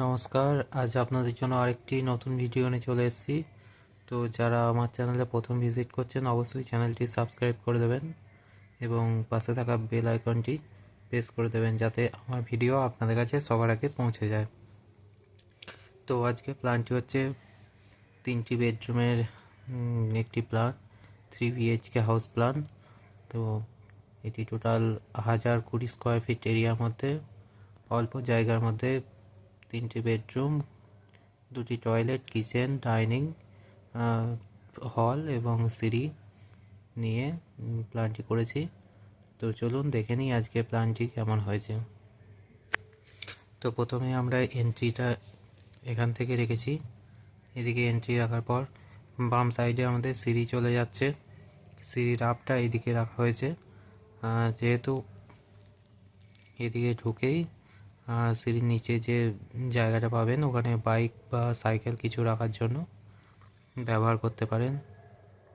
নমস্কার, আজ আপনাদের জন্য আরেকটি নতুন ভিডিও নিয়ে চলে এসেছি। তো যারা আমার চ্যানেলে প্রথম ভিজিট করছেন অবশ্যই চ্যানেলটি সাবস্ক্রাইব করে দেবেন এবং পাশে থাকা বেল আইকনটি প্রেস করে দেবেন যাতে আমার ভিডিও আপনাদের কাছে সবার আগে পৌঁছে যায়। তো আজকে প্ল্যানটি হচ্ছে 3টি বেডরুমের একটি প্ল্যান, 3 BHK হাউস প্ল্যান। তো এটি টোটাল 1020 স্কোয়ার ফিট এরিয়ার মধ্যে অল্প জায়গার মধ্যে 3টি বেডরুম, 2টি টয়লেট, কিচেন, ডাইনিং হল এবং সিঁড়ি নিয়ে প্ল্যানটি করেছি। তো চলুন দেখে নিই আজকে প্ল্যানটি কেমন হয়েছে। তো প্রথমে আমরা এন্ট্রিটা এখান থেকে রেখেছি। এদিকে এন্ট্রি রাখার পর বাম সাইডে আমাদের সিঁড়ি চলে যাচ্ছে। সিঁড়ির আপটা এদিকে রাখা হয়েছে, যেহেতু এদিকে ঢুকেই সিঁড়ির নিচে যে জায়গাটা পাবেন ওখানে বাইক বা সাইকেল কিছু রাখার জন্য ব্যবহার করতে পারেন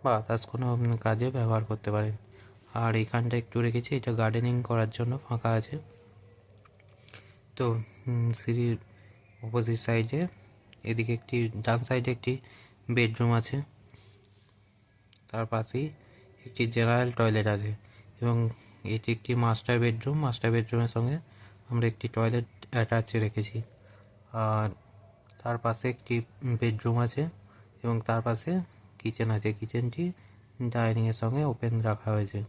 বা আদার্স কোনো কাজে ব্যবহার করতে পারেন। আর এইখানটা একটু রেখেছি, এটা গার্ডেনিং করার জন্য ফাঁকা আছে। তো সিঁড়ির অপোজিট সাইডে এদিকে একটি ডান সাইডে একটি বেডরুম আছে, তার পাশেই একটি জেনারেল টয়লেট আছে এবং এটি একটি মাস্টার বেডরুম। মাস্টার বেডরুমের সঙ্গে আমরা একটি টয়লেট অ্যাটাচ রেখেছি। আর তার পাশে একটি বেডরুম আছে এবং তার পাশে কিচেন আছে। কিচেনটি ডাইনিংয়ের সঙ্গে ওপেন রাখা হয়েছে।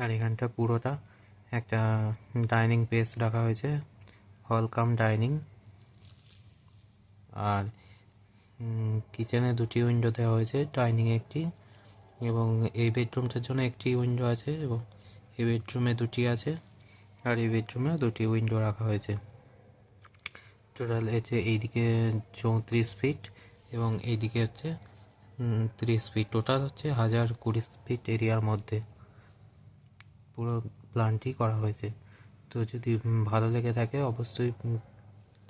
আর এখানটা পুরোটা একটা ডাইনিং স্পেস রাখা হয়েছে, হল কাম ডাইনিং। আর কিচেনে 2টি উইন্ডো দেওয়া হয়েছে, ডাইনিংয়ে একটি এবং এই বেডরুমটার জন্য একটি উইন্ডো আছে এবং এই বেডরুমে 2টি আছে আর এই বেডরুমে 2টি উইন্ডো রাখা হয়েছে। টোটাল হচ্ছে এইদিকে 34 ফিট এবং এইদিকে হচ্ছে 30 ফিট। টোটাল হচ্ছে 1020 ফিট এরিয়ার মধ্যে পুরো প্ল্যানটি করা হয়েছে। তো যদি ভালো লেগে থাকে অবশ্যই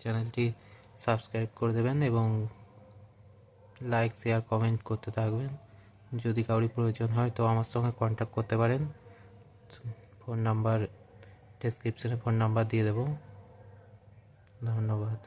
চ্যানেলটি সাবস্ক্রাইব করে দেবেন এবং লাইক, শেয়ার, কমেন্ট করতে থাকবেন। যদি কারোর প্রয়োজন হয় তো আমার সঙ্গে কন্ট্যাক্ট করতে পারেন। ফোন নাম্বার ডেসক্রিপশনে ফোন নাম্বার দিয়ে দেবো। ধন্যবাদ।